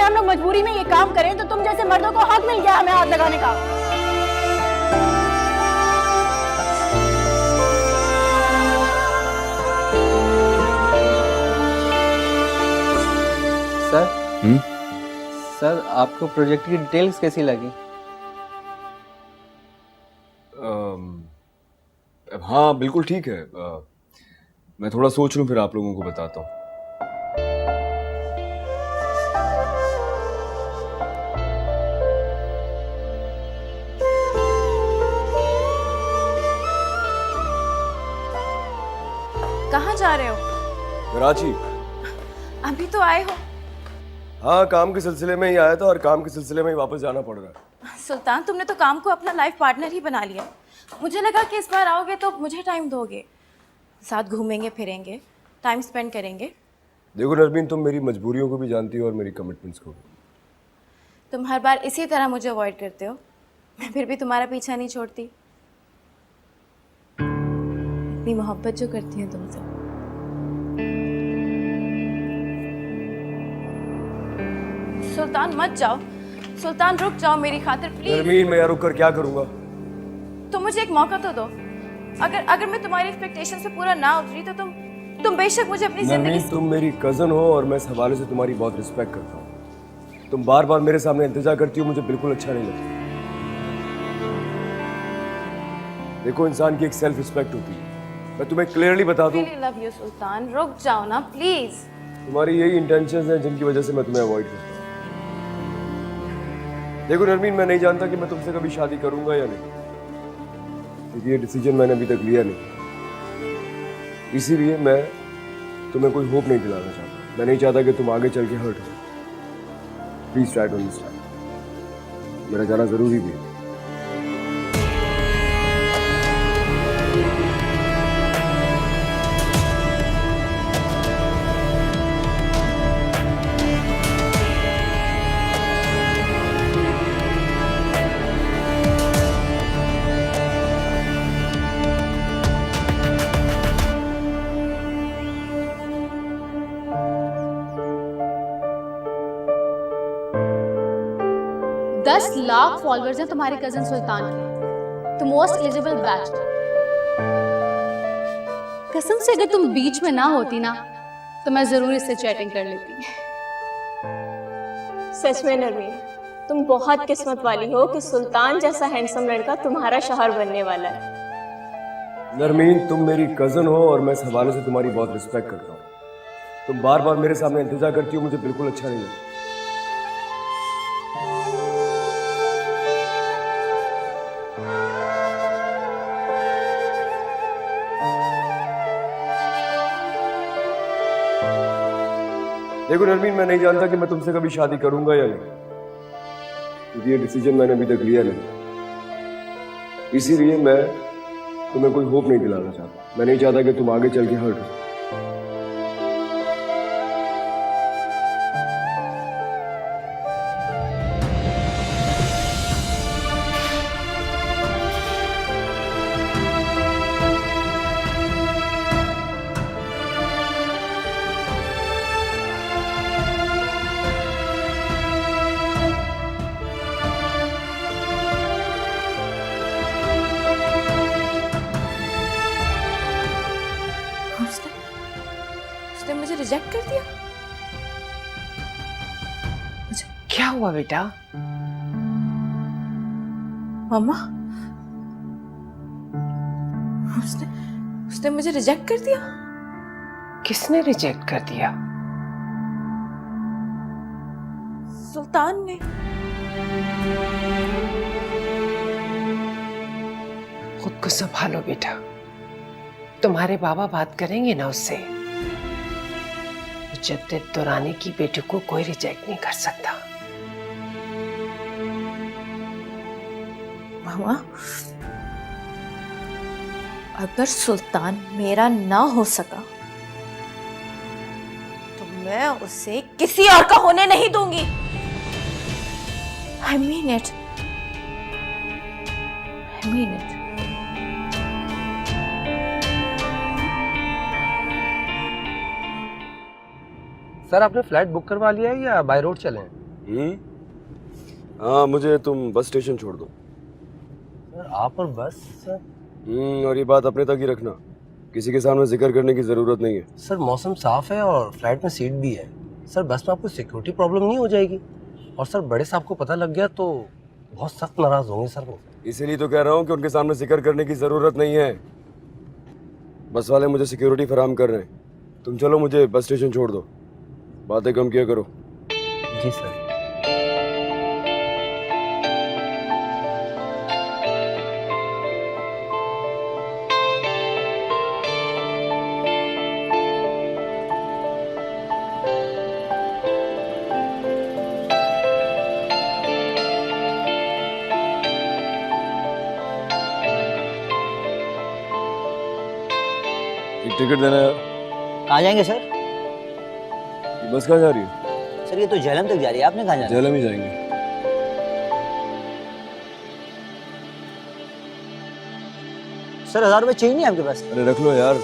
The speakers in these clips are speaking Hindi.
अगर हम लोग मजबूरी में ये काम करें तो तुम जैसे मर्दों को हक मिल गया हमें हाथ लगाने का। सर सर आपको प्रोजेक्ट की डिटेल्स कैसी लगी? हाँ बिल्कुल ठीक है। मैं थोड़ा सोच लूँ फिर आप लोगों को बताता हूँ। कहाँ जा रहे हो? कराची। अभी तो आए हो। हाँ काम के सिलसिले में ही आया था और काम के सिलसिले में ही वापस जाना पड़ रहा है। सुल्तान, तुमने तो काम को अपना लाइफ पार्टनर ही बना लिया। मुझे लगा कि इस बार आओगे तो मुझे टाइम दोगे, साथ घूमेंगे फिरेंगे, टाइम स्पेंड करेंगे। देखो नरमीन, तुम मेरी मजबूरियों को भी जानती हो और मेरी कमिटमेंट्स को भी। तुम हर बार इसी तरह मुझे अवॉइड करते हो, मैं फिर भी तुम्हारा पीछा नहीं छोड़ती। इतनी मोहब्बत जो करती हूँ तुमसे। सुल्तान मत जाओ, सुल्तान रुक जाओ मेरी खातिर प्लीज। नरमीन मैं यहाँ रुक कर क्या करूँगा? तुम मुझे एक मौका तो दो। अगर मैं तुम्हारी एक्सपेक्टेशन से पूरा ना उतरी तो तुम बेशक मुझे अपनी जिंदगी। नरमीन तुम मेरी कजन हो और मैं इस हवाले से तुम्हारी बहुत रिस्पेक्ट करता हूँ। तुम बार बार मेरे सामने इंतजार करती हो, मुझे बिल्कुल अच्छा नहीं लगता। देखो इंसान की एक सेल्फ रिस्पेक्ट होती है। मैं तुम्हें क्लियरली बता दूं, लव यू सुल्तान, रुक जाओ ना प्लीज। तुम्हारी यही इंटेंशंस हैं जिनकी वजह से मैं तुम्हें अवॉइड करता हूँ। देखो नरमीन, मैं नहीं जानता कि मैं तुमसे कभी शादी करूंगा या नहीं, क्योंकि ये डिसीजन मैंने अभी तक लिया नहीं। इसीलिए मैं तुम्हें कोई होप नहीं दिलाना चाहता। मैं नहीं चाहता कि तुम आगे चल के हर्ट हो। Please try to understand. मेरा जाना जरूरी भी है। दस लाख फॉलोअर्स हैं तुम्हारे कजन सुल्तान के, तो मोस्ट एलिजिबल बैच। कसम से अगर तुम बीच में ना होती ना तो मैं जरूर इससे चैटिंग कर लेती। सच में नरमीन, तुम बहुत किस्मत वाली हो कि सुल्तान जैसा हैंडसम लड़का तुम्हारा शौहर बनने वाला है। नरमीन तुम मेरी कजन हो और मैं इस हवाले से तुम्हारी बहुत रिस्पेक्ट करता हूँ। तुम बार बार मेरे सामने इंतजार करती हो, मुझे बिल्कुल अच्छा नहीं लगता। देखो नरमीन, मैं नहीं जानता कि मैं तुमसे कभी शादी करूंगा या नहीं, क्योंकि ये डिसीजन मैंने अभी तक लिया नहीं। इसीलिए मैं तुम्हें कोई होप नहीं दिलाना चाहता। मैं नहीं चाहता कि तुम आगे चल के हर्ट हो। उसने मुझे रिजेक्ट कर दिया। क्या हुआ बेटा? मम्मा, उसने मुझे रिजेक्ट कर दिया। किसने रिजेक्ट कर दिया? सुल्तान ने। खुद को संभालो बेटा, तुम्हारे बाबा बात करेंगे ना उससे। मुजद्दिद दुरानी की बेटी को कोई रिजेक्ट नहीं कर सकता। मामा, अगर सुल्तान मेरा ना हो सका तो मैं उसे किसी और का होने नहीं दूंगी। I mean it. I mean it. Sir आपने फ्लैट बुक करवा लिया है या बाय रोड चले? हाँ, मुझे तुम बस स्टेशन छोड़ दो। सर आप और बस सर? और ये बात अपने तक ही रखना, किसी के सामने जिक्र करने की ज़रूरत नहीं है। सर मौसम साफ है और फ्लाइट में सीट भी है। सर बस में आपको सिक्योरिटी प्रॉब्लम नहीं हो जाएगी? और सर बड़े साहब को पता लग गया तो बहुत सख्त नाराज होंगे सर वो। इसीलिए तो कह रहा हूँ कि उनके सामने जिक्र करने की ज़रूरत नहीं है। बस वाले मुझे सिक्योरिटी फराहम कर रहे हैं। तुम चलो, मुझे बस स्टेशन छोड़ दो, बातें कम किया करो। जी सर। एक टिकट देना यार। कहाँ जाएंगे सर? ये बस कहाँ जा रही है? सर ये तो झेलम तक जा रही है, आपने कहाँ जाना है? झेलम ही जाएंगे। सर 1000 रुपये चाहिए नहीं आपके पास? अरे रख लो यार।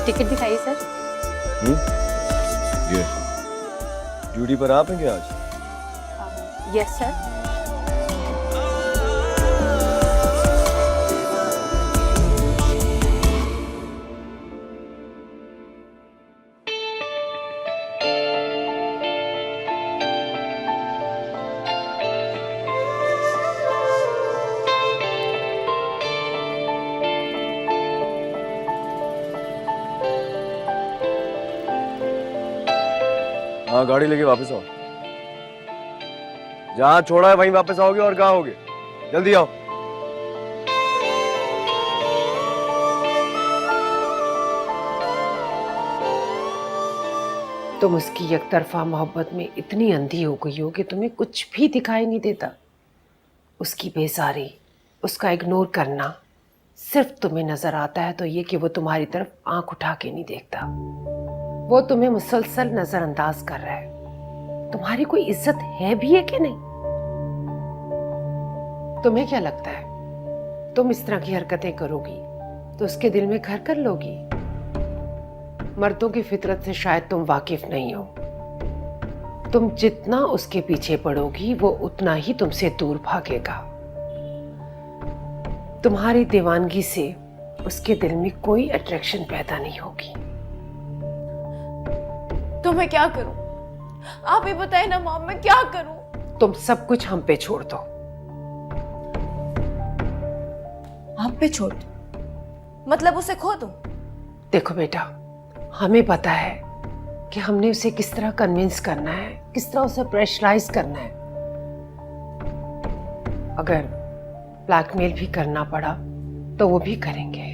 टिकट दिखाइए सर। ये ड्यूटी पर आप हैं क्या आज? Yes sir. हाँ, गाड़ी लेके वापस आओ। जहाँ छोड़ा है वहीं वापस आओगे और कहाँ होगे? जल्दी आओ। तुम उसकी एकतरफा मोहब्बत में इतनी अंधी हो गई हो कि तुम्हें कुछ भी दिखाई नहीं देता। उसकी बेजारी, उसका इग्नोर करना सिर्फ तुम्हें नजर आता है तो ये कि वो तुम्हारी तरफ आंख उठा के नहीं देखता। वो तुम्हें मुसलसल नजरअंदाज कर रहा है। तुम्हारी कोई इज्जत है भी है कि नहीं? तुम्हें क्या लगता है तुम इस तरह की हरकतें करोगी तो उसके दिल में घर कर लोगी? मर्दों की फितरत से शायद तुम वाकिफ नहीं हो। तुम जितना उसके पीछे पड़ोगी वो उतना ही तुमसे दूर भागेगा। तुम्हारी दीवानगी से उसके दिल में कोई अट्रैक्शन पैदा नहीं होगी। तो मैं क्या करूं? आप ही बताइए ना मॉम, मैं क्या करूं? तुम सब कुछ हम पे छोड़ दो। आप पे छोड़ दूं? मतलब उसे खो दूं? देखो बेटा, हमें पता है कि हमने उसे किस तरह कन्विंस करना है, किस तरह उसे प्रेशराइज करना है। अगर ब्लैकमेल भी करना पड़ा तो वो भी करेंगे,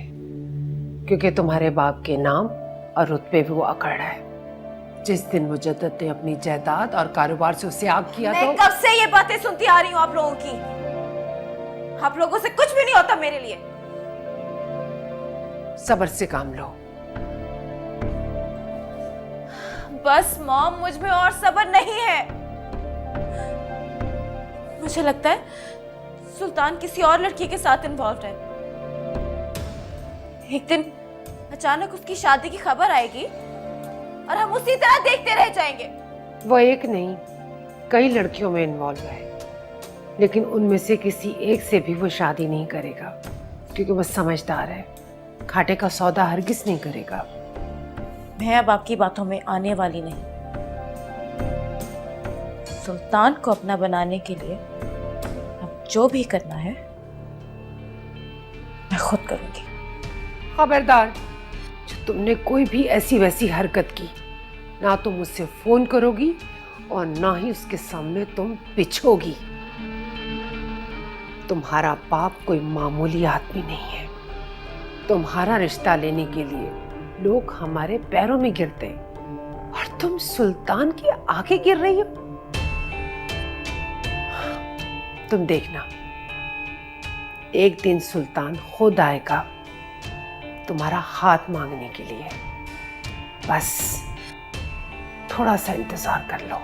क्योंकि तुम्हारे बाप के नाम और रुतबे भी वो अकड़ रहा है। जिस दिन मुजद्दद ने अपनी जायदाद और कारोबार से उसे आग किया मैं कब से ये बातें सुनती आ रही हूँ आप लोगों की। आप लोगों से कुछ भी नहीं होता मेरे लिए। सब्र से काम लो। बस मॉम, मुझ में और सब्र नहीं है। मुझे लगता है सुल्तान किसी और लड़की के साथ इन्वॉल्व है। एक दिन अचानक उसकी शादी की खबर आएगी और हम उसी तरह देखते रह जाएंगे। वो एक नहीं, कई लड़कियों में इन्वॉल्व है, लेकिन उनमें से किसी एक से भी वो शादी नहीं करेगा, क्योंकि वो समझदार है। घाटे का सौदा हरगिज नहीं करेगा। मैं अब आपकी बातों में आने वाली नहीं। सुल्तान को अपना बनाने के लिए अब जो भी करना है मैं खुद करूंगी। खबरदार, जो तुमने कोई भी ऐसी वैसी हरकत की, ना तुम मुझसे फोन करोगी और ना ही उसके सामने तुम पिछोगी। तुम्हारा बाप कोई मामूली आदमी नहीं है। तुम्हारा रिश्ता लेने के लिए लोग हमारे पैरों में गिरते हैं और तुम सुल्तान के आगे गिर रही हो। तुम देखना, एक दिन सुल्तान खुद आएगा तुम्हारा हाथ मांगने के लिए। बस थोड़ा सा इंतजार कर लो।